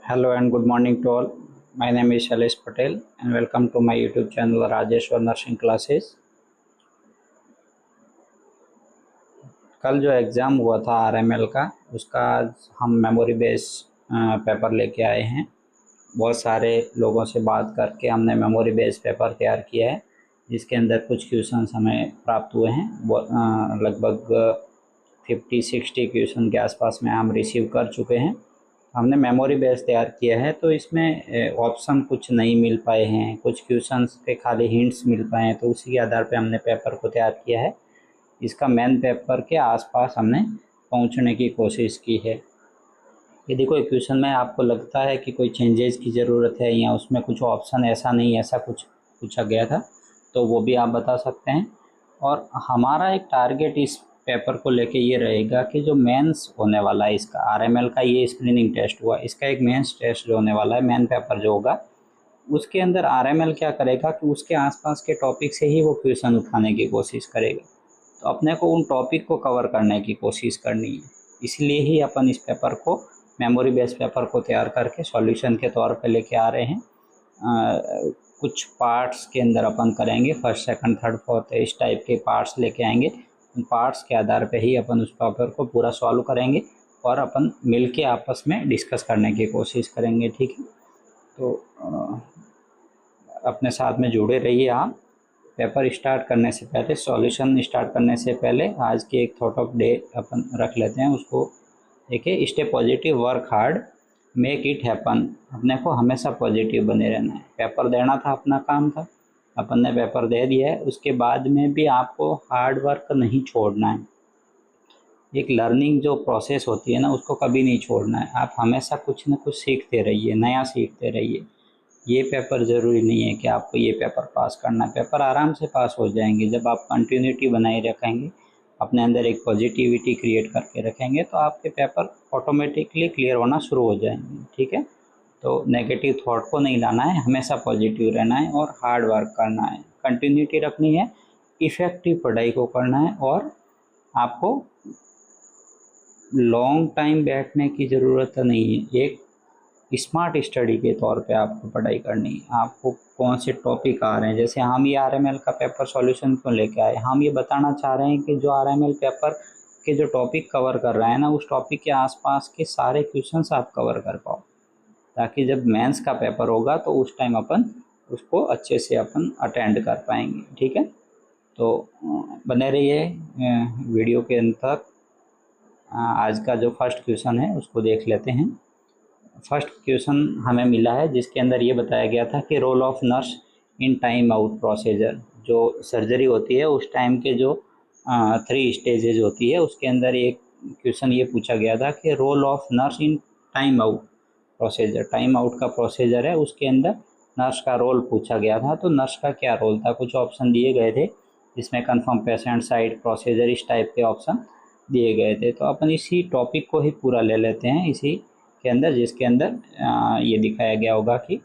Hello and good morning to all. My name is Shailesh Patel and welcome to my YouTube channel Rajeshwar Nursing Classes. कल जो exam हुआ था RML का उसका आज हम मेमोरी बेस पेपर लेके आए हैं। बहुत सारे लोगों से बात करके हमने मेमोरी बेस पेपर तैयार किया है जिसके अंदर कुछ क्वेश्चंस हमें प्राप्त हुए हैं। लगभग 50-60 क्वेश्चन के आसपास में हम रिसीव कर चुके हैं। हमने मेमोरी बेस तैयार किया है तो इसमें ऑप्शन कुछ नहीं मिल पाए हैं, कुछ क्वेश्चंस के खाली हिंट्स मिल पाए हैं, तो उसी के आधार पे हमने पेपर को तैयार किया है। इसका मेन पेपर के आसपास हमने पहुंचने की कोशिश की है। यदि कोई क्वेश्चन में आपको लगता है कि कोई चेंजेस की ज़रूरत है या उसमें कुछ ऑप्शन ऐसा नहीं ऐसा कुछ पूछा गया था तो वो भी आप बता सकते हैं। और हमारा एक टारगेट इस पेपर को लेके ये रहेगा कि जो मेंस होने वाला है इसका आरएमएल का ये स्क्रीनिंग टेस्ट हुआ, इसका एक मेंस टेस्ट जो होने वाला है, मेन पेपर जो होगा उसके अंदर आरएमएल क्या करेगा कि उसके आसपास के टॉपिक से ही वो क्वेश्चन उठाने की कोशिश करेगा। तो अपने को उन टॉपिक को कवर करने की कोशिश करनी है, इसलिए ही अपन इस पेपर को मेमोरी बेस्ड पेपर को तैयार करके सॉल्यूशन के तौर पे लेके आ रहे हैं। कुछ पार्ट्स के अंदर अपन करेंगे, फर्स्ट सेकंड थर्ड फोर्थ इस टाइप के पार्ट्स लेके आएंगे। उन पार्ट्स के आधार पे ही अपन उस पेपर को पूरा सॉल्व करेंगे और अपन मिलके आपस में डिस्कस करने की कोशिश करेंगे। ठीक है, तो अपने साथ में जुड़े रहिए आप। पेपर स्टार्ट करने से पहले, सॉल्यूशन स्टार्ट करने से पहले आज की एक थॉट ऑफ डे अपन रख लेते हैं। उसको देखिए, stay positive, work hard, make it happen. अपने को हमेशा पॉजिटिव बने रहना है। पेपर देना था, अपना काम था, अपन ने पेपर दे दिया है। उसके बाद में भी आपको हार्ड वर्क नहीं छोड़ना है। एक लर्निंग जो प्रोसेस होती है ना, उसको कभी नहीं छोड़ना है। आप हमेशा कुछ ना कुछ सीखते रहिए, नया सीखते रहिए। ये पेपर ज़रूरी नहीं है कि आपको ये पेपर पास करना है। पेपर आराम से पास हो जाएंगे जब आप कंटिन्यूटी बनाए रखेंगे, अपने अंदर एक पॉजिटिविटी क्रिएट करके रखेंगे तो आपके पेपर ऑटोमेटिकली क्लियर होना शुरू हो जाएंगे। ठीक है, तो नेगेटिव थॉट को नहीं लाना है, हमेशा पॉजिटिव रहना है और हार्ड वर्क करना है, कंटिन्यूटी रखनी है, इफ़ेक्टिव पढ़ाई को करना है। और आपको लॉन्ग टाइम बैठने की ज़रूरत नहीं है। एक स्मार्ट स्टडी के तौर पे आपको पढ़ाई करनी है। आपको कौन से टॉपिक आ रहे हैं, जैसे हम ये आरएमएल का पेपर सॉल्यूशन क्यों लेके आए, हम ये बताना चाह रहे हैं कि जो आरएमएल पेपर के जो टॉपिक कवर कर रहे हैं ना, उस टॉपिक के आसपास के सारे क्वेश्चंस आप कवर कर पाओ, ताकि जब मेंस का पेपर होगा तो उस टाइम अपन उसको अच्छे से अपन अटेंड कर पाएंगे। ठीक है, तो बने रहिए वीडियो के अंत तक। आज का जो फर्स्ट क्वेश्चन है उसको देख लेते हैं। फर्स्ट क्वेश्चन हमें मिला है जिसके अंदर ये बताया गया था कि role of nurse in time out procedure. जो सर्जरी होती है उस टाइम के जो 3 स्टेजेज होती है, उसके अंदर एक क्वेश्चन ये पूछा गया था कि role of nurse in time out procedure. Time out का प्रोसीजर है, उसके अंदर नर्स का रोल पूछा गया था। तो नर्स का क्या रोल था, कुछ ऑप्शन दिए गए थे जिसमें कन्फर्म पेशेंट, साइट, प्रोसीजर, इस टाइप के ऑप्शन दिए गए थे। तो अपन इसी टॉपिक को ही पूरा ले लेते हैं इसी के अंदर, जिसके अंदर ये दिखाया गया होगा कि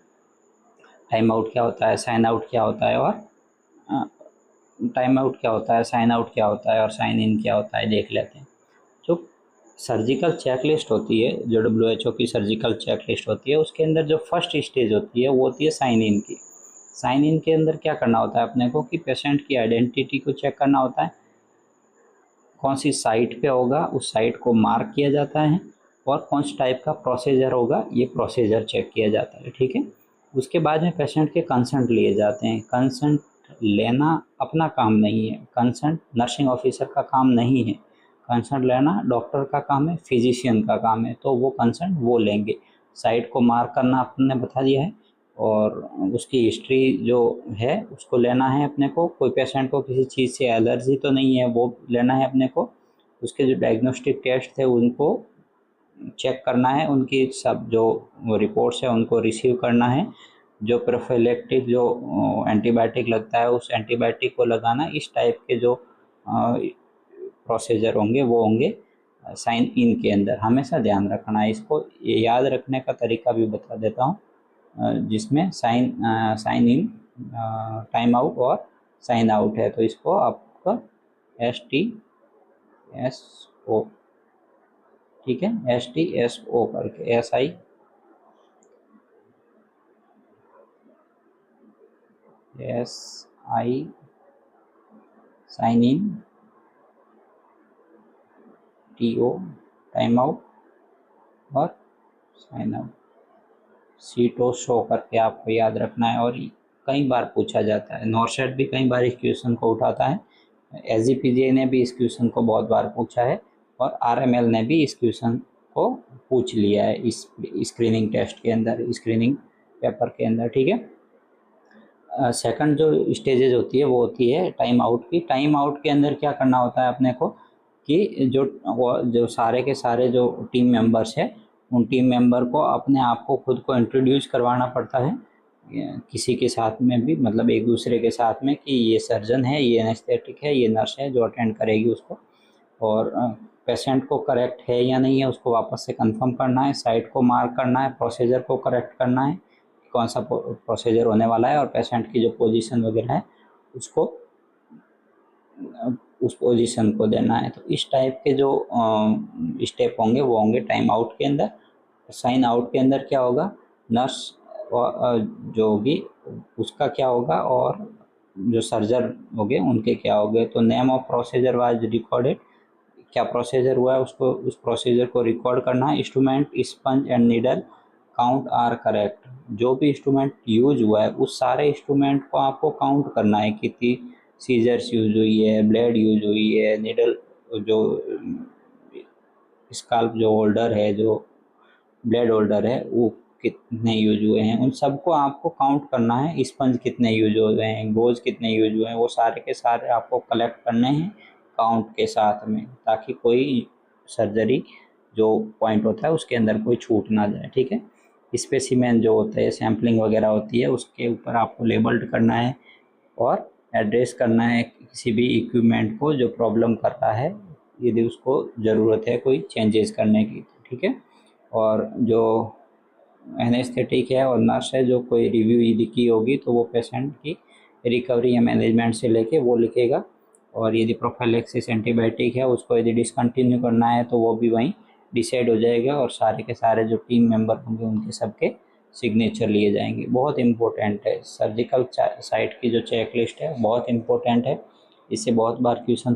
टाइम आउट क्या होता है, साइन आउट क्या होता है, और टाइम आउट क्या होता है, साइन आउट क्या होता है और साइन इन क्या होता है, देख लेते हैं। जो सर्जिकल चेकलिस्ट होती है, जो WHO की सर्जिकल चेकलिस्ट होती है, उसके अंदर जो फर्स्ट स्टेज होती है वो होती है साइन इन की। साइन इन के अंदर क्या करना होता है अपने को कि पेशेंट की आइडेंटिटी को चेक करना होता है, कौन सी साइट पे होगा उस साइट को मार्क किया जाता है, और कौन सी टाइप का प्रोसीजर होगा ये प्रोसीजर चेक किया जाता है। ठीक है, उसके बाद में पेशेंट के कंसेंट लिए जाते हैं। कंसेंट लेना अपना काम नहीं है, कंसेंट नर्सिंग ऑफिसर का काम नहीं है, कंसेंट लेना डॉक्टर का काम है, फिजिशियन का काम है। तो वो कंसेंट वो लेंगे। साइट को मार्क करना आपने बता दिया है, और उसकी हिस्ट्री जो है उसको लेना है अपने को। कोई पेशेंट को किसी चीज़ से एलर्जी तो नहीं है, वो लेना है अपने को। उसके जो डायग्नोस्टिक टेस्ट थे उनको चेक करना है, उनकी सब जो रिपोर्ट्स है उनको रिसीव करना है। जो प्रोफिलैक्टिक जो एंटीबायोटिक लगता है उस एंटीबायोटिक को लगाना। इस टाइप के जो प्रोसीजर होंगे वो होंगे साइन इन के अंदर। हमेशा ध्यान रखना है इसको। ये याद रखने का तरीका भी बता देता हूँ, जिसमें साइन इन, टाइम आउट और साइन आउट है। तो इसको आपका STSO, ठीक है, STSO करके, SI S I sign in, T O time out और साइन आउट, सीटो शो करके आपको याद रखना है। और कई बार पूछा जाता है, नॉरशेट भी कई बार इस क्वेश्चन को उठाता है, एसजीपीजे ने भी इस क्वेश्चन को बहुत बार पूछा है और आरएमएल ने भी इस क्वेश्चन को पूछ लिया है इस स्क्रीनिंग टेस्ट के अंदर, स्क्रीनिंग पेपर के अंदर, ठीक है। सेकंड जो स्टेजेज होती है वो होती है टाइम आउट की। टाइम आउट के अंदर क्या करना होता है अपने को कि जो सारे के सारे जो टीम मेंबर्स है, उन टीम मेंबर को अपने आप को खुद को इंट्रोड्यूस करवाना पड़ता है किसी के साथ में भी, मतलब एक दूसरे के साथ में, कि ये सर्जन है, ये एनेस्थेटिक है, ये नर्स है जो अटेंड करेगी उसको, और पेशेंट को करेक्ट है या नहीं है उसको वापस से कंफर्म करना है, साइट को मार्क करना है, प्रोसीजर को करेक्ट करना है, कौन सा प्रोसीजर होने वाला है, और पेशेंट की जो पोजीशन वगैरह है उसको उस पोजीशन को देना है। तो इस टाइप के जो स्टेप होंगे वो होंगे टाइम आउट के अंदर। साइन आउट के अंदर क्या होगा, नर्स जो होगी उसका क्या होगा और जो सर्जन हो गए उनके क्या हो गए। तो name of procedure was recorded, क्या प्रोसीजर हुआ है उसको, उस प्रोसीजर को रिकॉर्ड करना है। Instrument sponge and needle count are correct, जो भी इंस्ट्रूमेंट यूज हुआ है उस सारे इंस्ट्रूमेंट को आपको काउंट करना है, कितनी सीजर्स यूज हुई है, ब्लेड यूज हुई है, नीडल जो स्काल्प जो होल्डर है, जो ब्लेड होल्डर है वो कितने यूज हुए हैं, उन सबको आपको काउंट करना है। स्पंज कितने यूज हुए हैं, गोज कितने यूज हुए हैं, वो सारे के सारे आपको कलेक्ट करने हैं काउंट के साथ में, ताकि कोई सर्जरी जो पॉइंट होता है उसके अंदर कोई छूट ना जाए, ठीक है। स्पेसिमेन जो होता है, सैम्पलिंग वगैरह होती है, उसके ऊपर आपको लेबल्ड करना है और एड्रेस करना है किसी भी इक्विपमेंट को जो प्रॉब्लम कर रहा है, यदि उसको ज़रूरत है कोई चेंजेस करने की, ठीक है। और जो एनेस्थेटिक है और नर्स है जो कोई रिव्यू यदि की होगी तो वो पेशेंट की रिकवरी या मैनेजमेंट से लेके वो लिखेगा, और यदि प्रोफाइलैक्सिस एंटीबायोटिक है उसको यदि डिसकंटिन्यू करना है तो वो भी वहीं डिसाइड हो जाएगा, और सारे के सारे जो टीम मेंबर होंगे उनके सबके सिग्नेचर लिए जाएंगे। बहुत इंपॉर्टेंट है सर्जिकल साइट की जो चेक लिस्ट है, बहुत इंपॉर्टेंट है, इससे बहुत बार क्वेश्चन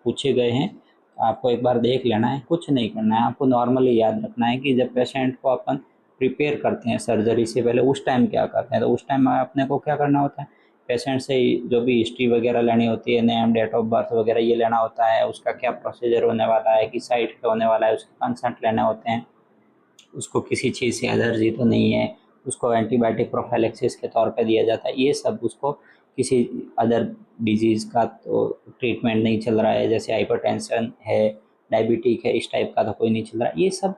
पूछे गए हैं। आपको एक बार देख लेना है, कुछ नहीं करना है, आपको नॉर्मली याद रखना है कि जब पेशेंट को अपन प्रिपेयर करते हैं सर्जरी से पहले उस टाइम क्या करते हैं। तो उस टाइम अपने को क्या करना होता है, पेशेंट से जो भी हिस्ट्री वगैरह लेनी होती है, नेम, डेट ऑफ बर्थ वगैरह ये लेना होता है, उसका क्या प्रोसीजर होने वाला है, कि साइट पे होने वाला है, उसके कंसल्ट लेने होते हैं, उसको किसी चीज़ से एलर्जी तो नहीं है, उसको एंटीबायोटिक प्रोफाइलैक्सिस के तौर पे दिया जाता है, ये सब उसको किसी अदर डिजीज़ का तो ट्रीटमेंट नहीं चल रहा है, जैसे हाइपरटेंशन है, डायबिटिक है, इस टाइप का तो कोई नहीं चल रहा है, ये सब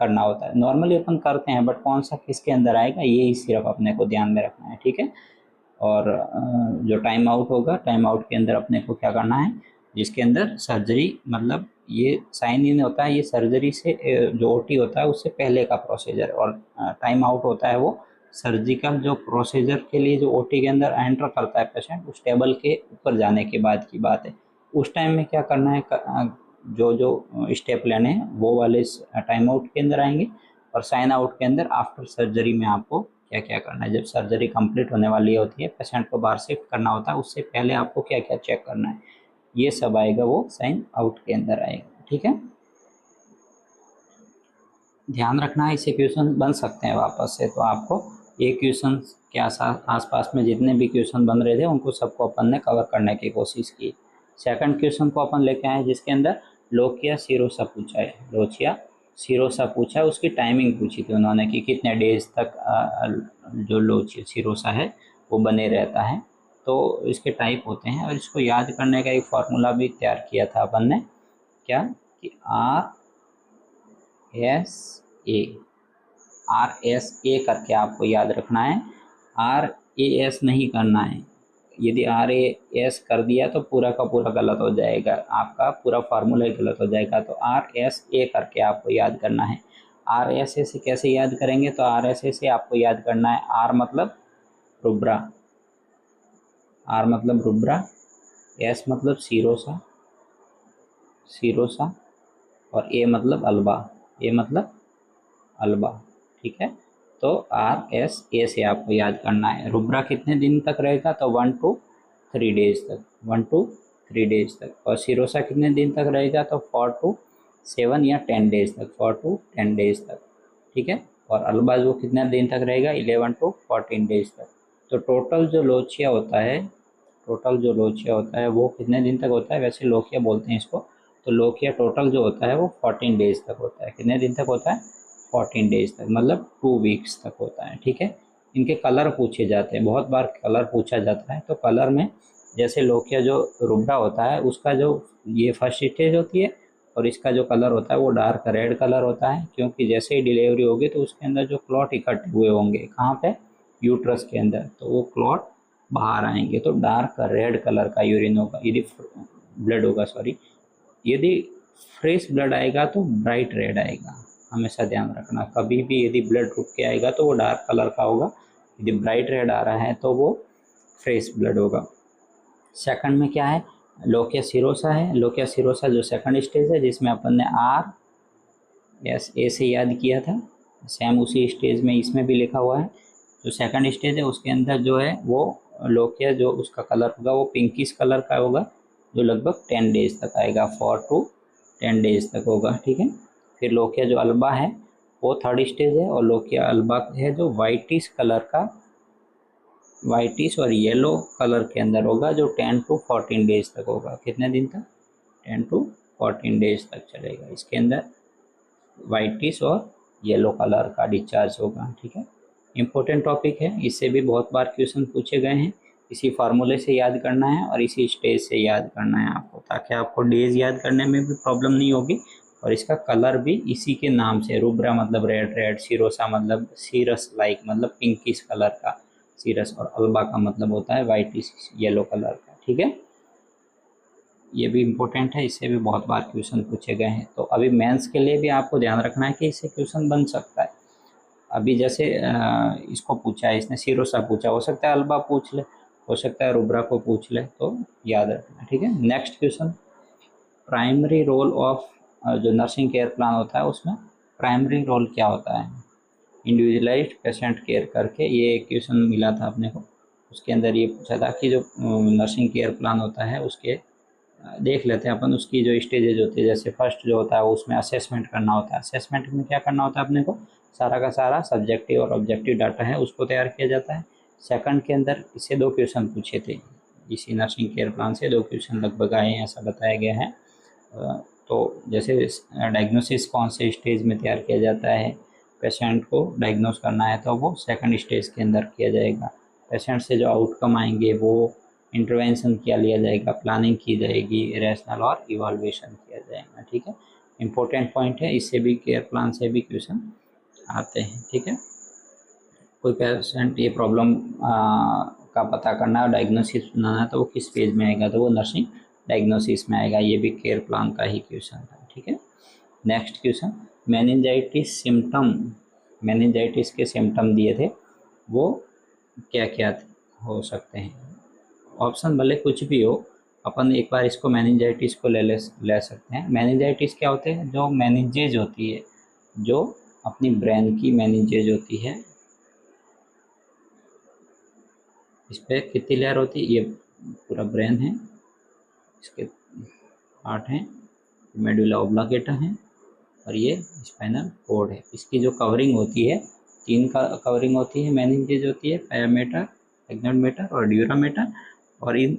करना होता है। नॉर्मली अपन करते हैं बट कौन सा किसके अंदर आएगा ये सिर्फ अपने को ध्यान में रखना है, ठीक है। और जो टाइम आउट होगा, टाइम आउट के अंदर अपने को क्या करना है, जिसके अंदर सर्जरी, मतलब ये साइन इन होता है, ये सर्जरी से जो ओटी होता है उससे पहले का प्रोसीजर, और टाइम आउट होता है वो सर्जिकल जो प्रोसीजर के लिए जो ओटी के अंदर एंटर करता है पेशेंट, उस टेबल के ऊपर जाने के बाद की बात है। उस टाइम में क्या करना है, जो जो स्टेप लेने हैं वो वाले टाइम आउट के अंदर आएंगे, और साइन आउट के अंदर आफ्टर सर्जरी में आपको क्या क्या करना है। जब सर्जरी कंप्लीट होने वाली होती है, पेशेंट को बाहर शिफ्ट करना होता है, उससे पहले आपको क्या क्या चेक करना है, ये सब आएगा वो साइन आउट के अंदर आएगा, ठीक है। ध्यान रखना है, इससे क्वेश्चन बन सकते हैं वापस से, तो आपको ये क्वेश्चन के आसपास में जितने भी क्वेश्चन बन रहे थे उनको सबको अपन ने कवर करने की कोशिश की। सेकंड क्वेश्चन को अपन लेके आए जिसके अंदर लोकिया सिरोसा पूछा है, लोचिया सिरोसा पूछा है, उसकी टाइमिंग पूछी थी उन्होंने कि कितने डेज तक जो लोचिया सिरोसा है वो बने रहता है। तो इसके टाइप होते हैं, और इसको याद करने का एक फार्मूला भी तैयार किया था अपन ने, क्या कि RSA, RSA करके आपको याद रखना है, RAS नहीं करना है। यदि RAS कर दिया तो पूरा का पूरा गलत हो जाएगा, आपका पूरा फार्मूला ही गलत हो जाएगा। तो RSA करके आपको याद करना है। RSA से कैसे याद करेंगे, तो RSA से आपको याद करना है, R मतलब रुब्रा, R मतलब रुब्रा, S मतलब सिरोसा, सिरोसा, और A मतलब अल्बा, A मतलब अल्बा, ठीक है। तो RSA से आपको याद करना है। रुब्रा कितने दिन तक रहेगा, तो 1 to 3 डेज तक, 1 to 3 डेज तक। और सिरोसा कितने दिन तक रहेगा, तो 4 to 7 या 10 डेज तक, 4 to 10 डेज तक, ठीक है। और अल्बाज वो कितने दिन तक रहेगा, 11 to 14 डेज तक। तो टोटल जो लोचिया होता है, वो कितने दिन तक होता है, वैसे लोकिया बोलते हैं इसको, तो लोकिया टोटल जो होता है वो 14 डेज तक होता है। कितने दिन तक होता है, 14 डेज तक, मतलब 2 वीक्स तक होता है, ठीक है। इनके कलर पूछे जाते हैं, बहुत बार कलर पूछा जाता है। तो कलर में जैसे लोकिया जो रुब्रा होता है उसका जो ये फर्स्ट स्टेज होती है, और इसका जो कलर होता है वो डार्क रेड कलर होता है, क्योंकि जैसे ही डिलीवरी होगी तो उसके अंदर जो क्लॉट इकट्ठे हुए होंगे कहाँ पे, यूट्रस के अंदर, तो वो क्लॉट बाहर आएंगे, तो डार्क रेड कलर का यूरिन होगा, यदि ब्लड होगा, सॉरी, यदि फ्रेश ब्लड आएगा तो ब्राइट रेड आएगा। हमेशा ध्यान रखना, कभी भी यदि ब्लड रुक के आएगा तो वो डार्क कलर का होगा, यदि ब्राइट रेड आ रहा है तो वो फ्रेश ब्लड होगा। सेकंड में क्या है, लोकिया सिरोसा है। लोकिया सिरोसा जो सेकंड स्टेज है, जिसमें अपन ने RSA से याद किया था, सेम उसी स्टेज में इसमें भी लिखा हुआ है। जो सेकंड स्टेज है उसके अंदर जो है वो लोकिया जो उसका कलर होगा वो पिंकिश कलर का होगा, जो लगभग 10 डेज तक आएगा, 4 to 10 डेज तक होगा, ठीक है। फिर लोकिया जो अल्बा है वो थर्ड स्टेज है, और लोकिया अल्बा है जो वाइटिश कलर का, वाइटिश और येलो कलर के अंदर होगा, जो 10 to 14 डेज तक होगा। कितने दिन तक, 10 to 14 डेज तक चलेगा। इसके अंदर वाइटिश और येलो कलर का डिस्चार्ज होगा, ठीक है। इम्पोर्टेंट टॉपिक है, इससे भी बहुत बार क्वेश्चन पूछे गए हैं। इसी फार्मूले से याद करना है और इसी स्टेज से याद करना है आपको, ताकि आपको डेज याद करने में भी प्रॉब्लम नहीं होगी। और इसका कलर भी इसी के नाम से, रुब्रा मतलब रेड रेड, सिरोसा मतलब सीरस लाइक, मतलब पिंकिश कलर का सीरस, और अल्बा का मतलब होता है वाइटिश येलो कलर का, ठीक है। ये भी इम्पोर्टेंट है, इससे भी बहुत बार क्वेश्चन पूछे गए हैं। तो अभी मेंस के लिए भी आपको ध्यान रखना है कि इससे क्वेश्चन बन सकता है। अभी जैसे इसको पूछा है, इसने सिरोसा पूछा, हो सकता है अल्बा पूछ ले, हो सकता है रुब्रा को पूछ ले, तो याद रखना, ठीक है। Next question, primary role of जो नर्सिंग केयर प्लान होता है उसमें प्राइमरी रोल क्या होता है, इंडिविजुअलाइज्ड पेशेंट केयर करके ये एक क्वेश्चन मिला था अपने को। उसके अंदर ये पूछा था कि जो नर्सिंग केयर प्लान होता है उसके देख लेते हैं अपन, उसकी जो स्टेजेज होती है। जैसे फर्स्ट जो होता है वो उसमें असेसमेंट करना होता है। असेसमेंट में क्या करना होता है अपने को, सारा का सारा सब्जेक्टिव और ऑब्जेक्टिव डाटा है उसको तैयार किया जाता है। सेकंड के अंदर इससे 2 क्वेश्चन पूछे थे, इसी नर्सिंग केयर प्लान से 2 क्वेश्चन लगभग आए हैं, ऐसा बताया गया है। तो जैसे डायग्नोसिस कौन से स्टेज में तैयार किया जाता है, पेशेंट को डायग्नोस करना है तो वो सेकंड स्टेज के अंदर किया जाएगा। पेशेंट से जो आउटकम आएंगे वो इंटरवेंशन क्या लिया जाएगा, प्लानिंग की जाएगी, रेशनल और इवाल्वेशन किया जाएगा, ठीक है। इंपॉर्टेंट पॉइंट है, इससे भी केयर प्लान से भी क्वेश्चन आते हैं, ठीक है। कोई पेशेंट ये प्रॉब्लम का पता करना है, डायग्नोसिस बनाना है, तो वो किस पेज में आएगा, तो वो नर्सिंग डायग्नोसिस में आएगा। ये भी केयर प्लान का ही क्वेश्चन था, ठीक है। Next question, meningitis symptom, meningitis के सिम्टम दिए थे, वो क्या क्या हो सकते हैं। ऑप्शन भले कुछ भी हो, अपन एक बार इसको मेनिंजाइटिस को ले सकते हैं। मेनिंजाइटिस क्या होते हैं, जो मेनिंजेज होती है, जो अपनी ब्रेन की मेनिंजेज होती है, इस पर कितनी लेयर होती है, ये पूरा ब्रेन है, इसके पार्ट हैं, मेडुला ऑब्लांगेटा है, और ये स्पाइनल कोड है। इसकी जो कवरिंग होती है, 3 का कवरिंग होती है, मेनिंजेज होती है, पैरामीटर, एग्नोमेटर और ड्यूरामीटर। और इन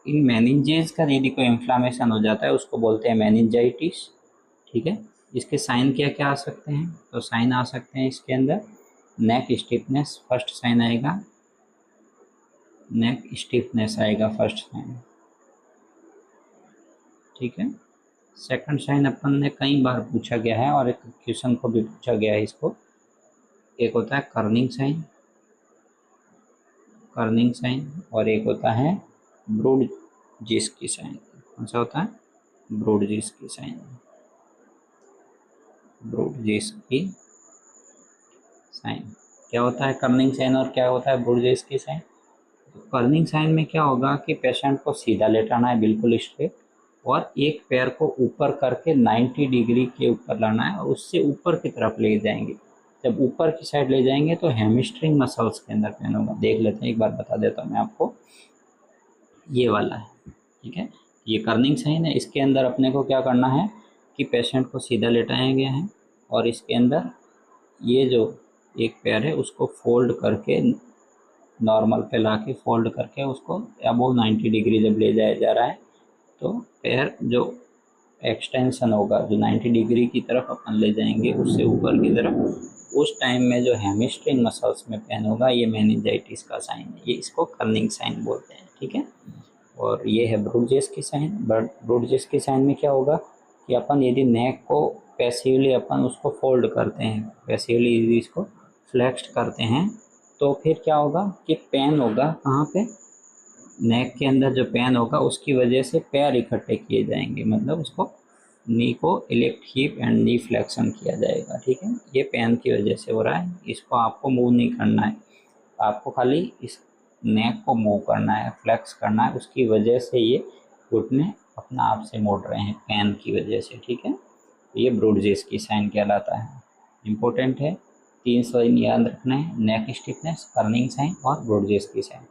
मेनिंजेज का यदि कोई इन्फ्लामेशन हो जाता है उसको बोलते हैं मेनिंजाइटिस, ठीक है। इसके साइन क्या क्या आ सकते हैं, तो साइन आ सकते हैं इसके अंदर, नेक स्टिफनेस फर्स्ट साइन आएगा, नेक स्टिफनेस आएगा फर्स्ट साइन, ठीक है। सेकंड साइन अपन ने कई बार पूछा गया है और एक क्वेश्चन को भी पूछा गया है इसको, एक होता है कर्निंग साइन, कर्निंग साइन, और एक होता है ब्रूड-जिस्की साइन। कौन सा होता है, ब्रूड-जिस्की साइन, ब्रूड-जिस्की साइन। क्या होता है कर्निंग साइन और क्या होता है ब्रूड-जिस्की साइन। कर्निंग साइन में क्या होगा कि पेशेंट को सीधा लेटाना है, बिल्कुल स्ट्रेट, और एक पैर को ऊपर करके 90 डिग्री के ऊपर लाना है और उससे ऊपर की तरफ ले जाएंगे। जब ऊपर की साइड ले जाएंगे तो हैमस्ट्रिंग मसल्स के अंदर पेन होगा। देख लेते हैं, एक बार बता देता हूँ मैं आपको। ये वाला है, ठीक है, ये कर्निंग साइन है। इसके अंदर अपने को क्या करना है कि पेशेंट को सीधा लेटाया गया है और इसके अंदर ये जो एक पैर है उसको फोल्ड करके, नॉर्मल पे ला के फोल्ड करके उसको अबोव 90 डिग्री जब ले जाया जा रहा है तो पैर जो एक्सटेंशन होगा, जो 90 डिग्री की तरफ अपन ले जाएंगे उससे ऊपर की तरफ, उस टाइम में जो हैमस्ट्रिंग मसल्स में पेन होगा, ये मेनिंजाइटिस का साइन है। ये इसको कर्निंग साइन बोलते हैं, ठीक है। और ये है ब्रूजेस की साइन। बट ब्रूजेस की साइन में क्या होगा कि अपन यदि नेक को पैसिवली अपन उसको फोल्ड करते हैं, पैसिवली यदि इसको फ्लेक्स्ड करते हैं, तो फिर क्या होगा कि पेन होगा कहाँ पे, नेक के अंदर जो पेन होगा उसकी वजह से पैर इकट्ठे किए जाएंगे, मतलब उसको नी को elect heap and knee flexion किया जाएगा, ठीक है। ये पेन की वजह से हो रहा है, इसको आपको मूव नहीं करना है, आपको खाली इस नेक को मूव करना है, फ्लेक्स करना है, उसकी वजह से ये घुटने अपना आप से मोड़ रहे हैं पेन की वजह से, ठीक है। ये ब्रूजेस की साइन कहलाता है, इम्पोर्टेंट है। 3 साइन याद रखना है, नेक स्टिफनेस, कर्निंग साइन और ब्रूजेस की साइन।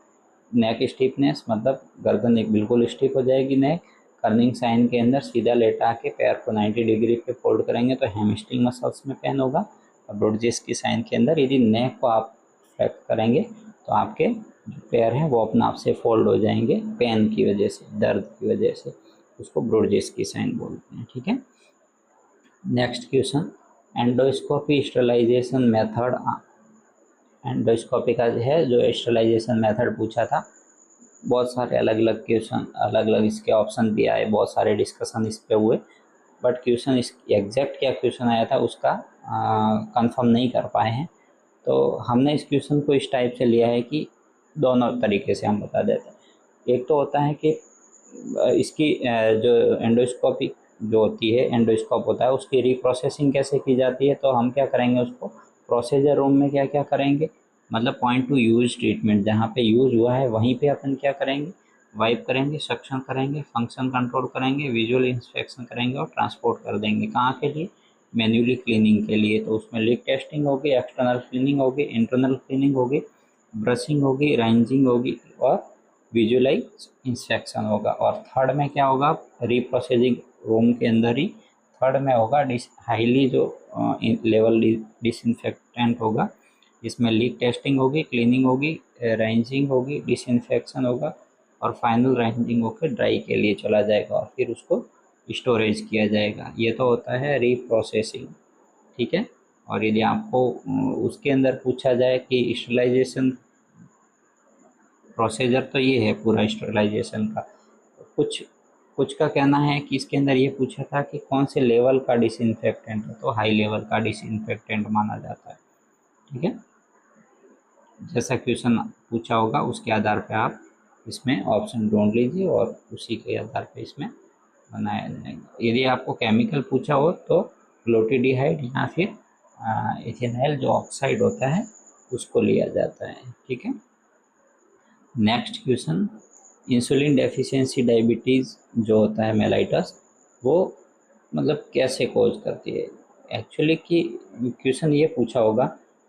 नेक स्टिफनेस मतलब गर्दन एक बिल्कुल स्टिफ हो जाएगी नेक। कर्निंग साइन के अंदर सीधा लेटा के पैर को 90 डिग्री पे फोल्ड करेंगे तो हैमस्ट्रिंग मसल्स में पेन होगा। और ब्रूजेस की साइन के अंदर यदि नेक को आप फ्लेक्स करेंगे तो आपके जो पैर हैं वो अपना आप से फोल्ड हो जाएंगे पेन की वजह से, दर्द की वजह से। उसको ब्रूजेस की साइन बोलते हैं, ठीक है। Next question, endoscopy sterilisation method. Endoscopy का है जो स्टरलाइजेशन मेथड पूछा था, बहुत सारे अलग अलग क्वेश्चन, अलग अलग इसके ऑप्शन भी आए, बहुत सारे डिस्कशन इस पे हुए, बट क्वेश्चन इस एग्जैक्ट क्या क्वेश्चन आया था उसका कंफर्म नहीं कर पाए हैं। तो हमने इस क्वेश्चन को इस टाइप से लिया है कि दोनों तरीके से हम बता देते हैं। एक तो होता है कि इसकी जो एंडोस्कोपी जो होती है, एंडोस्कोप होता है, उसकी रिप्रोसेसिंग कैसे की जाती है। तो हम क्या करेंगे, उसको प्रोसीजर रूम में क्या क्या करेंगे, मतलब पॉइंट टू यूज ट्रीटमेंट, जहाँ पे यूज़ हुआ है वहीं पे अपन क्या करेंगे, वाइप करेंगे, सक्शन करेंगे, फंक्शन कंट्रोल करेंगे, विजुअल इंस्पेक्शन करेंगे और ट्रांसपोर्ट कर देंगे। कहाँ के लिए, मैन्युअली क्लीनिंग के लिए। तो उसमें लीक टेस्टिंग होगी, एक्सटर्नल क्लीनिंग होगी, इंटरनल क्लीनिंग होगी, ब्रशिंग होगी, राइंजिंग होगी और विजुअलाइज इंस्पेक्शन होगा। और थर्ड में क्या होगा, रीप्रोसेसिंग रूम के अंदर ही थर्ड में होगा हाईली जो लेवल डिसइंफेक्टेंट होगा, इसमें लीक टेस्टिंग होगी, क्लीनिंग होगी, रेंजिंग होगी, डिसइंफेक्शन होगा और फाइनल रेंजिंग होकर ड्राई के लिए चला जाएगा और फिर उसको स्टोरेज किया जाएगा। ये तो होता है रीप्रोसेसिंग, ठीक है। और यदि आपको उसके अंदर पूछा जाए कि स्टरलाइजेशन प्रोसीजर, तो ये है पूरा स्टरलाइजेशन का। कुछ कुछ का कहना है कि इसके अंदर ये पूछा था कि कौन से लेवल का डिसइंफेक्टेंट है, तो हाई लेवल का डिसइंफेक्टेंट माना जाता है, ठीक है। जैसा क्वेश्चन पूछा होगा उसके आधार पर आप इसमें ऑप्शन ढूंढ लीजिए और उसी के आधार पर इसमें बनाया जाएगा। यदि आपको केमिकल पूछा हो तो ग्लूटाल्डिहाइड या फिर इथेनॉल जो ऑक्साइड होता है उसको लिया जाता है, ठीक है। Next question, insulin deficiency diabetes जो होता है मेलाइटस, वो मतलब कैसे कॉज करती है एक्चुअली। कि क्वेश्चन ये पूछा होगा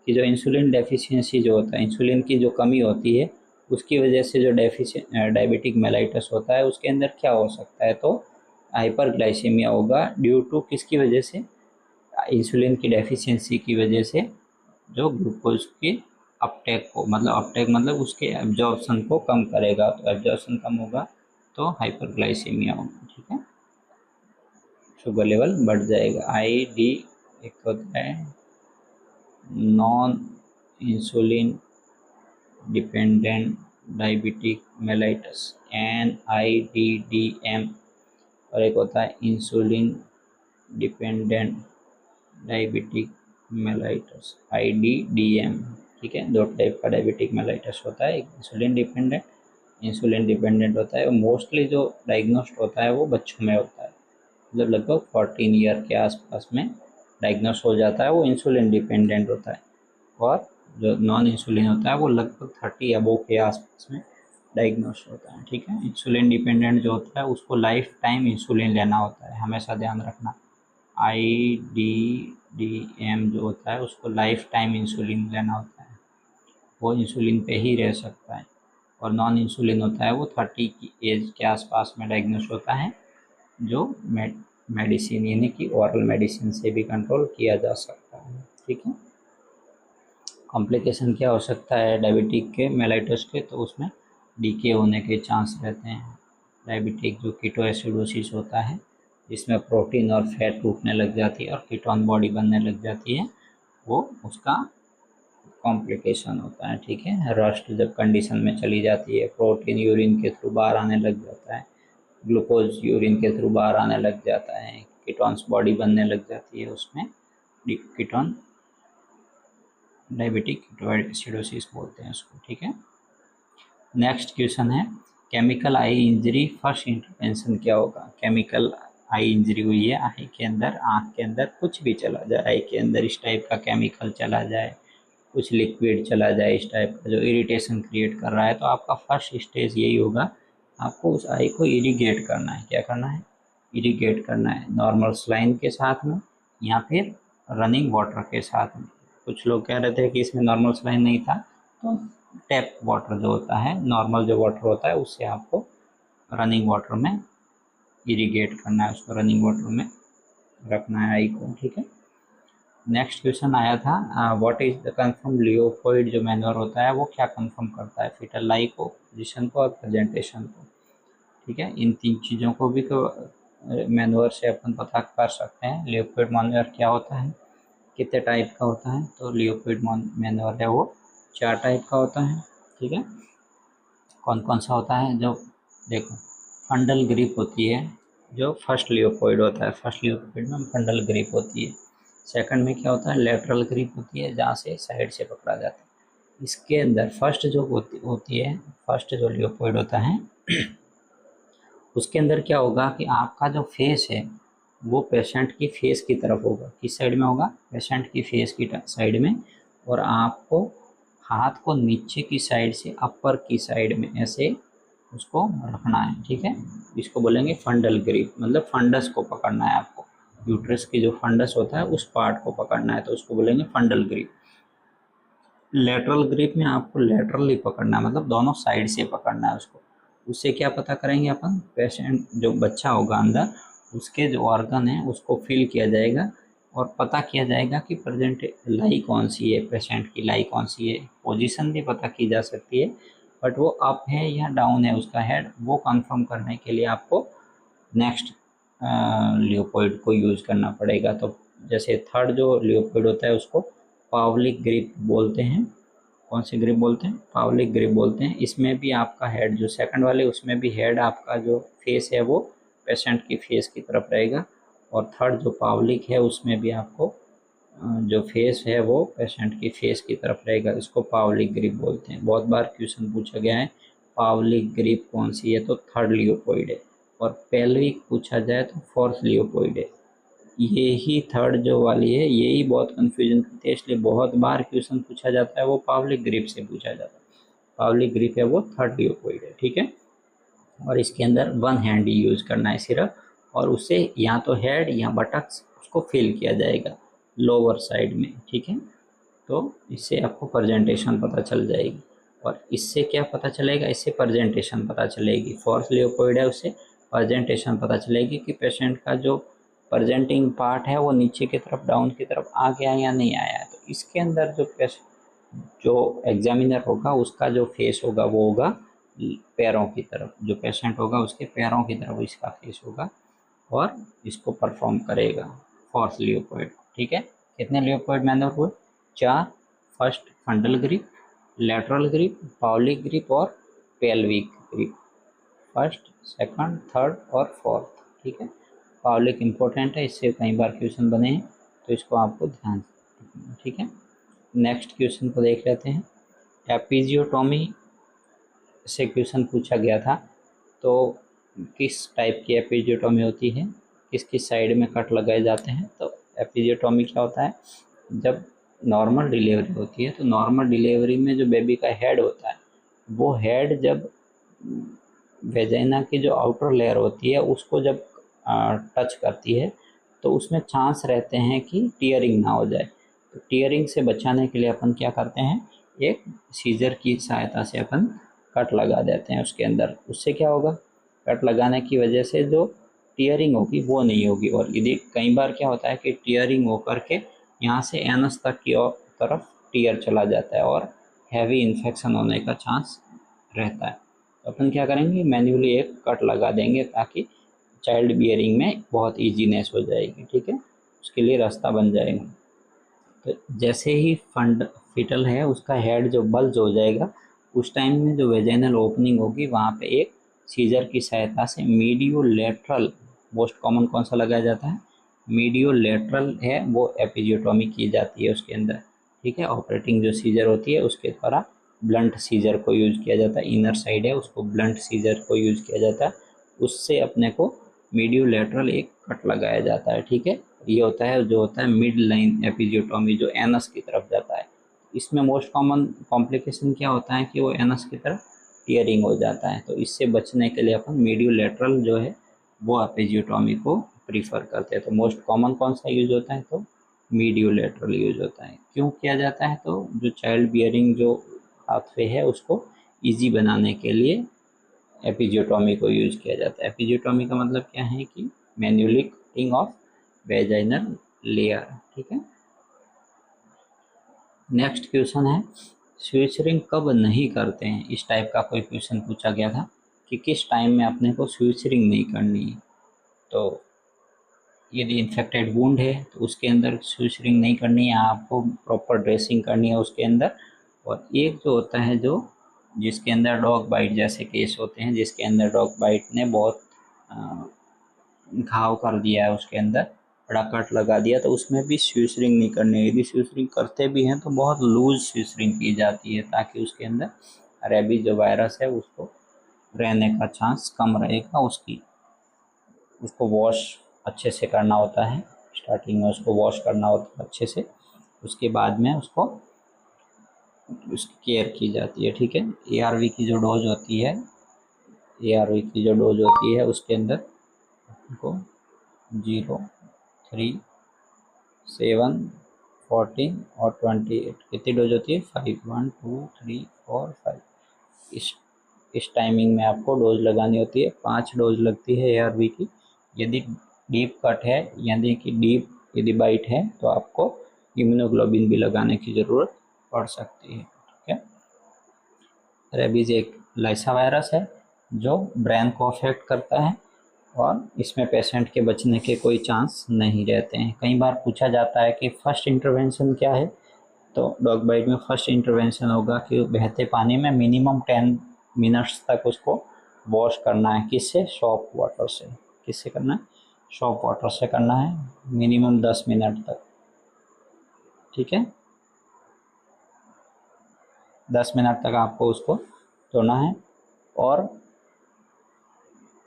कि जो इंसुलिन डेफिशिएंसी जो होता है, इंसुलिन की जो कमी होती है उसकी वजह से जो डायबिटिक मेलाइटस होता है उसके अंदर क्या हो सकता है। तो हाइपरग्लाइसीमिया होगा ड्यू टू किसकी वजह से, इंसुलिन की डेफिशिएंसी की वजह से, जो ग्लूकोज की अपटेक को, मतलब अपटेक मतलब उसके एब्जॉर्प्शन को कम करेगा। तो एब्जॉर्प्शन कम होगा तो हाइपरग्लाइसीमिया होगा, ठीक है, शुगर लेवल बढ़ जाएगा। ID एक होता है non insulin dependent diabetic mellitus, NIDDM, और एक होता है insulin dependent diabetic mellitus, IDDM, ठीक है। दो टाइप का डायबिटिक मेलाइटस होता है, एक इंसुलिन डिपेंडेंट होता है, और मोस्टली जो डायग्नोस्ड होता है वो बच्चों में होता है, मतलब लगभग 14 ईयर के आसपास में डायग्नोस हो जाता है, वो इंसुलिन डिपेंडेंट होता है। और जो नॉन इंसुलिन होता है वो लगभग 30 अबोव के आसपास में डायग्नोस होता है, ठीक है। इंसुलिन डिपेंडेंट जो होता है उसको लाइफ टाइम इंसुलिन लेना होता है, हमेशा ध्यान रखना। DEM जो होता है उसको लाइफ टाइम इंसुलिन लेना होता है, वो इंसुलिन पे ही रह सकता है। और नॉन इंसुलिन होता है वो 30 की एज के आसपास में डायग्नोस होता है, जो मेडिसिन यानी कि ओरल मेडिसिन से भी कंट्रोल किया जा सकता है। ठीक है। कॉम्प्लिकेशन क्या हो सकता है डायबिटिक के मेलाइटस के, तो उसमें डीके होने के चांस रहते हैं। डायबिटिक जो कीटोएसिडोसिस होता है, जिसमें प्रोटीन और फैट टूटने लग जाती है और कीटोन बॉडी बनने लग जाती है, वो उसका कॉम्प्लिकेशन होता है। ठीक है। रस्ट जब कंडीशन में चली जाती है, प्रोटीन यूरिन के थ्रू बाहर आने लग जाता है, ग्लूकोज यूरिन के थ्रू बाहर आने लग जाता है, कीटोन्स बॉडी बनने लग जाती है, उसमें कीटोन डायबिटिक कीटोएसिडोसिस बोलते हैं उसको। ठीक है। नेक्स्ट क्वेश्चन है केमिकल आई इंजरी फर्स्ट इंटरवेंशन क्या होगा। केमिकल आई इंजरी हुई है, आई के अंदर, आँख के अंदर कुछ भी चला जाए, आई के अंदर इस टाइप का केमिकल चला जाए, कुछ लिक्विड चला जाए इस टाइप का जो इरिटेशन क्रिएट कर रहा है, तो आपका फर्स्ट स्टेज यही होगा, आपको उस आई को इरिगेट करना है। क्या करना है? इरिगेट करना है, नॉर्मल सलाइन के साथ में या फिर रनिंग वाटर के साथ में। कुछ लोग कह रहे थे कि इसमें नॉर्मल सलाइन नहीं था, तो टैप वाटर जो होता है, नॉर्मल जो वाटर होता है, उससे आपको रनिंग वाटर में इरिगेट करना है, उसको रनिंग वाटर में रखना है आई को। ठीक है। नेक्स्ट क्वेश्चन आया था व्हाट इज द कंफर्म लियोफोइड जो मैन्योर होता है वो क्या कंफर्म करता है, फीटल लाई को, पोजिशन को और प्रेजेंटेशन को। ठीक है। इन तीन चीज़ों को भी तो मैन्योर से अपन पता कर सकते हैं। लियोफोइड मैन्योर क्या होता है, कितने टाइप का होता है, तो लियोफोइड मैन्योर है वो 4 टाइप का होता है। ठीक है। कौन कौन सा होता है, जो देखो फंडल ग्रिप होती है, जो फर्स्ट लियोफोइड होता है, फर्स्ट लियोफोइड में फंडल ग्रिप होती है। सेकंड में क्या होता है, लेटरल ग्रिप होती है, जहाँ से साइड से पकड़ा जाता है। इसके अंदर फर्स्ट जो होती है, फर्स्ट जो लियोफोइड होता है उसके अंदर क्या होगा कि आपका जो फेस है वो पेशेंट की फेस की तरफ होगा। किस साइड में होगा? पेशेंट की फेस की साइड में। और आपको हाथ को नीचे की साइड से अपर की साइड में ऐसे उसको रखना है। ठीक है। इसको बोलेंगे फंडल ग्रिप, मतलब फंडस को पकड़ना है आपको, यूट्रस की जो फंडस होता है उस पार्ट को पकड़ना है, तो उसको बोलेंगे फंडल ग्रिप। लेटरल ग्रिप में आपको लेटरली पकड़ना है, मतलब दोनों साइड से पकड़ना है उसको। उससे क्या पता करेंगे अपन, पेशेंट जो बच्चा होगा अंदर, उसके जो ऑर्गन है उसको फील किया जाएगा और पता किया जाएगा कि प्रेजेंट लाई कौन सी है, पेशेंट की लाई कौन सी है। पोजीशन भी पता की जा सकती है, बट वो अप है या डाउन है उसका हेड, वो कंफर्म करने के लिए आपको नेक्स्ट लियोपोइड को यूज़ करना पड़ेगा। तो जैसे थर्ड जो लियोपोइड होता है उसको पावलिक ग्रिप बोलते हैं। कौन सी ग्रिप बोलते हैं? पावलिक ग्रिप बोलते हैं। इसमें भी आपका हेड, जो सेकंड वाले उसमें भी हेड आपका जो फेस है वो पेशेंट की फेस की तरफ रहेगा, और थर्ड जो पावलिक है उसमें भी आपको जो फेस है वो पेशेंट की फेस की तरफ रहेगा। इसको पावलिक ग्रिप बोलते हैं। बहुत बार क्वेश्चन पूछा गया है पावलिक ग्रिप कौन सी है, तो थर्ड लियोपोइड है। और पेल्विक पूछा जाए तो फोर्थ लियोपोइड है। ये ही थर्ड जो वाली है यही बहुत कंफ्यूजन करती है, इसलिए बहुत बार क्वेश्चन पूछा जाता है वो पावलिक ग्रिप से पूछा जाता है। पावलिक ग्रिप है वो थर्ड लियोपोइड है। ठीक है। और इसके अंदर वन हैंड ही यूज करना है सिर्फ, और उससे या तो हेड या बटक्स उसको फिल किया जाएगा लोअर साइड में। ठीक है। तो इससे आपको प्रेजेंटेशन पता चल जाएगी। और इससे क्या पता चलेगा, इससे प्रेजेंटेशन पता चलेगी। फोर्थ लियोपोइड है, उससे प्रेजेंटेशन पता चलेगी कि पेशेंट का जो प्रेजेंटिंग पार्ट है वो नीचे की तरफ, डाउन की तरफ आ गया या नहीं आया है। तो इसके अंदर जो एग्जामिनर होगा उसका जो फेस होगा वो होगा पैरों की तरफ, जो पेशेंट होगा उसके पैरों की तरफ इसका फेस होगा और इसको परफॉर्म करेगा फोर्थ लियोपोइड। ठीक है। कितने लियोपोइड मैनर हुए? 4। First fundal grip, lateral grip, Pawlik grip और pelvic grip. First, second, third और फोर्थ। ठीक है। पावलिक इम्पोर्टेंट है, इससे कई बार क्वेश्चन बने हैं, तो इसको आपको ध्यान रखना है। ठीक है। नेक्स्ट क्वेश्चन को देख लेते हैं। एपिजियोटोमी से क्वेश्चन पूछा गया था, तो किस टाइप की एपिजियोटोमी होती है, किस किस साइड में कट लगाए जाते हैं। तो एपिजियोटोमी क्या होता है, जब नॉर्मल डिलीवरी होती है तो नॉर्मल डिलीवरी में जो बेबी का हेड होता है वो हेड जब वेजाइना की जो आउटर लेयर होती है उसको जब टच करती है तो उसमें चांस रहते हैं कि टीयरिंग ना हो जाए। तो टीयरिंग से बचाने के लिए अपन क्या करते हैं, एक सीजर की सहायता से अपन कट लगा देते हैं उसके अंदर। उससे क्या होगा, कट लगाने की वजह से जो टीयरिंग होगी वो नहीं होगी। और यदि कई बार क्या होता है कि टीयरिंग होकर के यहाँ से एनस तक की तरफ टीयर चला जाता है और हैवी इन्फेक्शन होने का चांस रहता है। तो अपन क्या करेंगे, मैन्युअली एक कट लगा देंगे ताकि चाइल्ड बियरिंग में बहुत ईजीनेस हो जाएगी, ठीक है, उसके लिए रास्ता बन जाएगा। तो जैसे ही फंड फिटल है उसका हेड जो बल्ज हो जाएगा, उस टाइम में जो वेजाइनल ओपनिंग होगी वहाँ पे एक सीजर की सहायता से मीडियो लेटरल, मोस्ट कॉमन कौन सा लगाया जाता है, मीडियो लेटरल है, वो एपिजियोटॉमी की जाती है उसके अंदर, ठीक है। ऑपरेटिंग जो सीजर होती है उसके द्वारा ब्लंट सीजर को यूज किया जाता है, इनर साइड है उसको ब्लंट सीजर को यूज किया जाता है, उससे अपने को मीडियो लेटरल एक कट लगाया जाता है, ठीक है। ये होता है जो होता है मिड लाइन एपिजियोटॉमी, जो एनस की तरफ जाता है। इसमें मोस्ट कॉमन कॉम्प्लिकेशन क्या होता है कि वो एनस की तरफ टीयरिंग हो जाता है। तो इससे बचने के लिए अपन मीडियो लेटरल जो है वो एपिजियोटॉमी को प्रीफर करते हैं। तो मोस्ट कॉमन कौन सा यूज होता है, तो मीडियो लेटरल यूज होता है। क्यों किया जाता है, तो जो चाइल्ड बियरिंग जो पाथवे है उसको ईजी बनाने के लिए एपिजियोटॉमी को यूज किया जाता है। एपिजियोटॉमी का मतलब क्या है कि manually cutting of vaginal layer, ठीक है। नेक्स्ट क्वेश्चन है, स्विचरिंग कब नहीं करते हैं। इस टाइप का कोई क्वेश्चन पूछा गया था कि किस टाइम में अपने को स्विचरिंग नहीं करनी है। तो यदि इन्फेक्टेड वुंड है तो उसके अंदर स्विचरिंग नहीं करनी है, आपको प्रॉपर ड्रेसिंग करनी है उसके अंदर। और एक जो होता है जो जिसके अंदर डॉग बाइट जैसे केस होते हैं, जिसके अंदर डॉग बाइट ने बहुत घाव कर दिया है, उसके अंदर बड़ा कट लगा दिया, तो उसमें भी स्विचरिंग नहीं करनी है। यदि स्विचरिंग करते भी हैं तो बहुत लूज स्विचरिंग की जाती है ताकि उसके अंदर रेबीज जो वायरस है उसको रहने का चांस कम रहेगा। उसको वॉश अच्छे से करना होता है, स्टार्टिंग में उसको वॉश करना होता है अच्छे से, उसके बाद में उसको उसकी केयर की जाती है, ठीक है। ARV की जो डोज होती है, ARV की जो डोज होती है उसके अंदर को 0, 3, 7, 14 और 28 कितनी डोज होती है, 5, 1, 2, 3, 4, 5। इस टाइमिंग में आपको डोज लगानी होती है। 5 डोज लगती है ARV की। यदि डीप कट है, यानी कि डीप यदि बाइट है, तो आपको इम्यूनोग्लोबिन भी लगाने की ज़रूरत पड़ सकती है, ठीक है। रेबीज एक लाइसा वायरस है जो ब्रेन को अफेक्ट करता है और इसमें पेशेंट के बचने के कोई चांस नहीं रहते हैं। कई बार पूछा जाता है कि फर्स्ट इंटरवेंशन क्या है, तो डॉग बाइट में फर्स्ट इंटरवेंशन होगा कि बहते पानी में मिनिमम 10 मिनट्स तक उसको वॉश करना है। किससे, सॉफ्ट वाटर से। किससे करना है, सॉफ्ट वाटर से करना है, मिनिमम 10 मिनट तक, ठीक है। 10 मिनट तक आपको उसको धोना है। और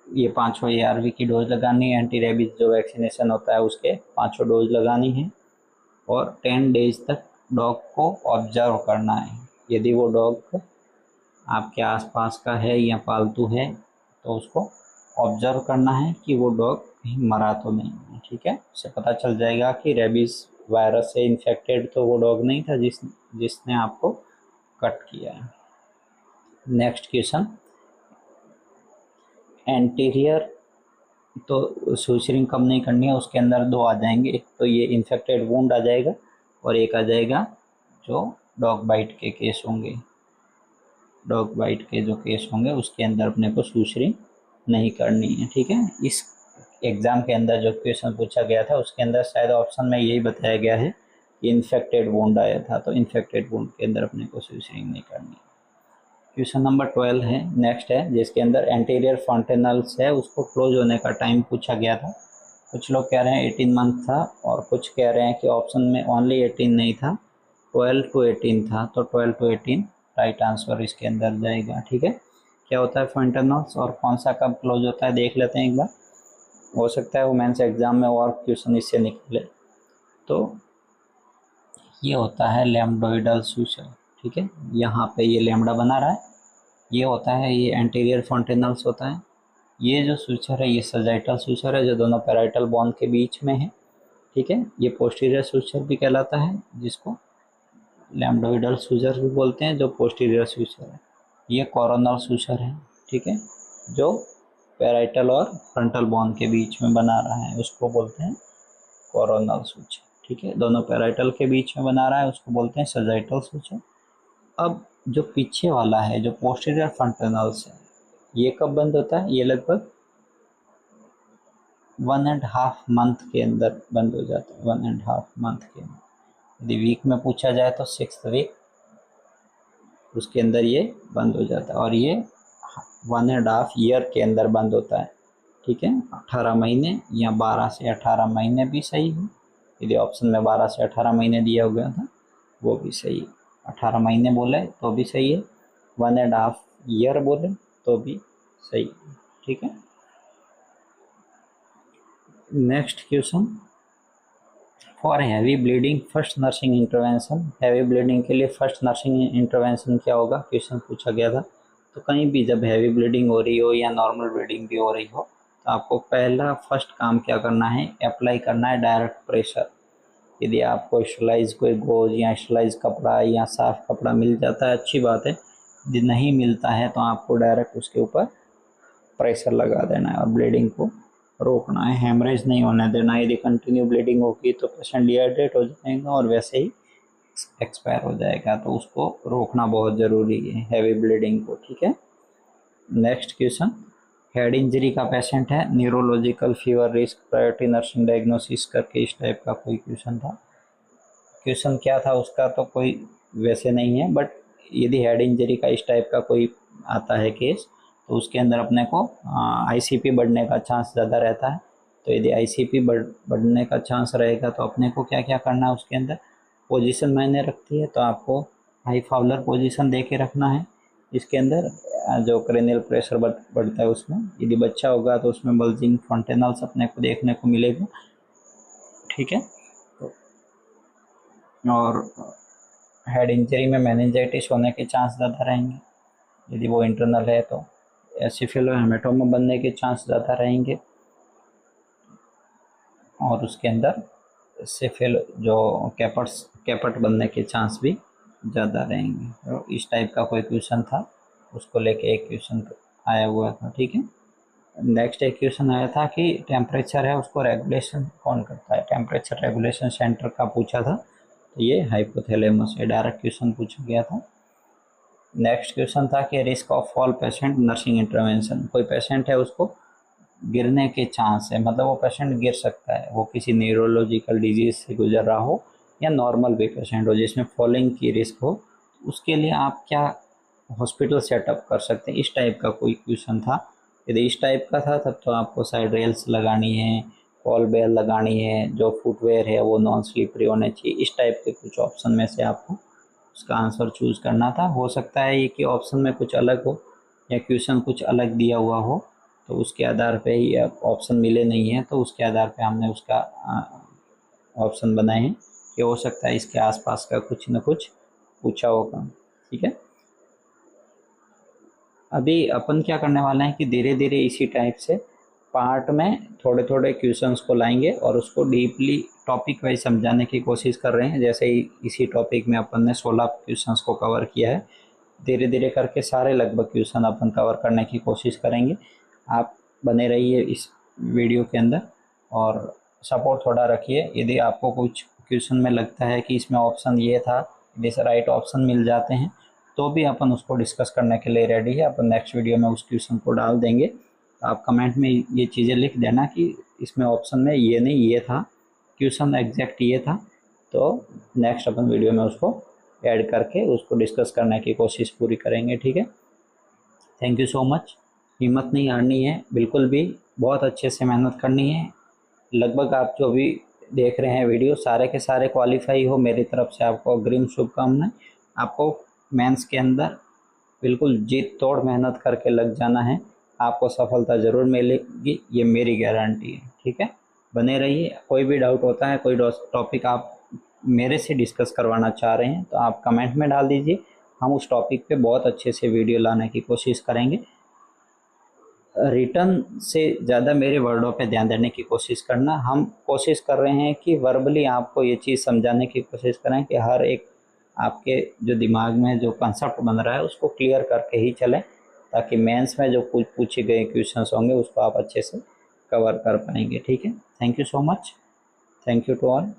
ये 5 ARV की डोज लगानी है, एंटी रेबीज जो वैक्सीनेशन होता है उसके 5 डोज लगानी है। और 10 डेज तक डॉग को ऑब्जर्व करना है। यदि वो डॉग आपके आसपास का है या पालतू है तो उसको ऑब्जर्व करना है कि वो डॉग कहीं मरा तो नहीं है, ठीक है। उससे पता चल जाएगा कि रेबीज वायरस से इन्फेक्टेड तो वो डॉग नहीं था जिसने आपको कट किया है। नेक्स्ट क्वेश्चन, एंटीरियर तो सुचरिंग कब नहीं करनी है, उसके अंदर 2 आ जाएंगे। एक तो ये इन्फेक्टेड वुंड आ जाएगा और एक आ जाएगा जो डॉग बाइट के केस होंगे। डॉग बाइट के जो केस होंगे उसके अंदर अपने को सुचरिंग नहीं करनी है, ठीक है। इस एग्ज़ाम के अंदर जो क्वेश्चन पूछा गया था उसके अंदर शायद ऑप्शन में यही बताया गया है कि इन्फेक्टेड वुंड आया था, तो इन्फेक्टेड वुंड के अंदर अपने को सुचरिंग नहीं करनी है। क्वेश्चन नंबर 12 है, नेक्स्ट है, जिसके अंदर एंटीरियर फॉन्टेनल्स है उसको क्लोज होने का टाइम पूछा गया था। कुछ लोग कह रहे हैं 18 मंथ था और कुछ कह रहे हैं कि ऑप्शन में ओनली 18 नहीं था, 12 to 18 था। तो 12 to 18 राइट आंसर इसके अंदर जाएगा, ठीक है। क्या होता है फॉन्टेनल्स और कौन सा कब क्लोज होता है देख लेते हैं एक बार। हो सकता है वो मेंस एग्जाम में और क्वेश्चन इससे निकले। तो ये होता है लैम्बडोइडल सुचर, ठीक है। यहाँ पे ये लैम्बडा बना रहा है, ये होता है, ये एंटीरियर फॉन्टेनल्स होता है। ये जो सुचर है ये सजाइटल सुचर है जो दोनों पैराइटल बोन के बीच में है। ठीक है। ये पोस्टीरियर सूचर भी कहलाता है, जिसको लैम्बडोइडल सूचर भी बोलते हैं, जो पोस्टीरियर सूचर है। ये कोरोनल सूचर है, ठीक है, जो पैराइटल और फ्रंटल बोन के बीच में बना रहा है उसको बोलते हैं कोरोनल सूचर, ठीक है। दोनों पैराइटल के बीच में बना रहा है उसको बोलते हैं सजाइटल सूचर। अब जो पीछे वाला है, जो पोस्टीरियर फ्रंटनल्स है, ये कब बंद होता है? ये लगभग 1.5 मंथ के अंदर बंद हो जाता है, 1.5 मंथ के अंदर। यदि वीक में पूछा जाए तो 6th वीक, उसके अंदर ये बंद हो जाता है, और ये 1.5 ईयर के अंदर बंद होता है, ठीक है। 18 महीने या 12 से 18 महीने भी सही है। यदि ऑप्शन में 12 से 18 महीने दिया हुआ था वो भी सही है। 18 महीने बोले तो भी सही है, 1.5 ईयर बोले तो भी सही है, ठीक है। Next question, for heavy bleeding first nursing intervention. Heavy bleeding के लिए फर्स्ट नर्सिंग इंटरवेंशन क्या होगा? क्वेश्चन पूछा गया था। तो कहीं भी जब हैवी ब्लीडिंग हो रही हो या नॉर्मल ब्लीडिंग भी हो रही हो, तो आपको पहला फर्स्ट काम क्या करना है? अप्लाई करना है डायरेक्ट प्रेशर। यदि आपको स्टरलाइज कोई गोज या स्टरलाइज कपड़ा या साफ कपड़ा मिल जाता है, अच्छी बात है। यदि नहीं मिलता है तो आपको डायरेक्ट उसके ऊपर प्रेशर लगा देना है और ब्लीडिंग को रोकना है, हेमरेज नहीं होने देना। यदि कंटिन्यू ब्लीडिंग होगी तो पेशेंट डिहाइड्रेट हो जाएगा और वैसे ही एक्सपायर हो जाएगा, तो उसको रोकना बहुत ज़रूरी है हैवी ब्लीडिंग को, ठीक है। नेक्स्ट क्वेश्चन, हेड इंजरी का पेशेंट है, neurological fever risk priority nursing diagnosis करके इस टाइप का कोई क्वेश्चन था। क्वेश्चन क्या था उसका तो कोई वैसे नहीं है, बट यदि हेड इंजरी का इस टाइप का कोई आता है केस, तो उसके अंदर अपने को आईसीपी बढ़ने का चांस ज़्यादा रहता है। तो यदि आईसीपी बढ़ने का चांस रहेगा तो अपने को क्या क्या करना है? उसके अंदर पोजीशन मायने रखती है, तो आपको हाई फाउलर पोजीशन दे के रखना है। इसके अंदर जो क्रेनियल प्रेशर बढ़ता है उसमें, यदि बच्चा होगा तो उसमें बल्जिंग फॉन्टेनल्स अपने को देखने को मिलेगा, ठीक है। और हेड इंजरी में मेनिंजाइटिस होने के चांस ज़्यादा रहेंगे, यदि वो इंटरनल है तो एसिफिलो हेमेटोमा बनने के चांस ज़्यादा रहेंगे, और उसके अंदर सिफिल जो कैपट बनने के चांस भी ज़्यादा रहेंगे। तो इस टाइप का कोई क्वेश्चन था, उसको लेके एक क्वेश्चन आया हुआ था, ठीक है। नेक्स्ट एक क्वेश्चन आया था कि टेम्परेचर है उसको रेगुलेशन कौन करता है? टेम्परेचर रेगुलेशन सेंटर का पूछा था, तो ये हाइपोथैलेमस है, डायरेक्ट क्वेश्चन पूछा गया था। नेक्स्ट क्वेश्चन था कि risk of fall patient nursing intervention. कोई पेशेंट है उसको गिरने के चांस है, मतलब वो पेशेंट गिर सकता है, वो किसी न्यूरोलॉजिकल डिजीज से गुजर रहा हो या नॉर्मल भी पेशेंट हो जिसमें फॉलिंग की रिस्क हो, उसके लिए आप क्या हॉस्पिटल सेटअप कर सकते हैं? इस टाइप का कोई क्वेश्चन था। यदि इस टाइप का था तब तो आपको साइड रेल्स लगानी है, कॉल बेल लगानी है, जो फुटवेयर है वो नॉन स्लिपरी होने चाहिए। इस टाइप के कुछ ऑप्शन में से आपको उसका आंसर चूज़ करना था। हो सकता है ये कि ऑप्शन में कुछ अलग हो या क्वेश्चन कुछ अलग दिया हुआ हो, तो उसके आधार पे ही ऑप्शन मिले नहीं हैं तो उसके आधार पे हमने उसका ऑप्शन बनाए हैं कि हो सकता है इसके आसपास का कुछ न कुछ पूछा होगा, ठीक है। अभी अपन क्या करने वाले हैं कि धीरे धीरे इसी टाइप से पार्ट में थोड़े थोड़े क्वेश्चंस को लाएंगे और उसको डीपली टॉपिक वाइज समझाने की कोशिश कर रहे हैं। जैसे ही इसी टॉपिक में अपन ने 16 क्वेश्चंस को कवर किया है, धीरे धीरे करके सारे लगभग क्वेश्चन अपन कवर करने की कोशिश करेंगे। आप बने रहिए इस वीडियो के अंदर और सपोर्ट थोड़ा रखिए। यदि आपको कुछ क्वेश्चन में लगता है कि इसमें ऑप्शन ये था, यदि राइट ऑप्शन मिल जाते हैं तो भी अपन उसको डिस्कस करने के लिए रेडी है। अपन नेक्स्ट वीडियो में उस क्वेश्चन को डाल देंगे। आप कमेंट में ये चीज़ें लिख देना कि इसमें ऑप्शन में ये नहीं ये था, क्वेश्चन एग्जैक्ट ये था, तो नेक्स्ट अपन वीडियो में उसको ऐड करके उसको डिस्कस करने की कोशिश पूरी करेंगे, ठीक है। Thank you so much. हिम्मत नहीं हारनी है बिल्कुल भी, बहुत अच्छे से मेहनत करनी है। लगभग आप जो भी देख रहे हैं वीडियो सारे के सारे क्वालिफाई हो, मेरी तरफ से आपको अग्रिम शुभकामनाएं। आपको मेंस के अंदर बिल्कुल जीत तोड़ मेहनत करके लग जाना है, आपको सफलता ज़रूर मिलेगी, ये मेरी गारंटी है, ठीक है। बने रहिए। कोई भी डाउट होता है, कोई टॉपिक आप मेरे से डिस्कस करवाना चाह रहे हैं तो आप कमेंट में डाल दीजिए, हम उस टॉपिक पे बहुत अच्छे से वीडियो लाने की कोशिश करेंगे। रिटर्न से ज़्यादा मेरे वर्डों पे ध्यान देने की कोशिश करना। हम कोशिश कर रहे हैं कि वर्बली आपको ये चीज़ समझाने की कोशिश करें कि हर एक आपके जो दिमाग में जो कंसेप्ट बन रहा है उसको क्लियर करके ही चलें, ताकि मेंस में जो कुछ पूछे गए क्वेश्चंस होंगे उसको आप अच्छे से कवर कर पाएंगे। ठीक है, thank you so much, thank you to all.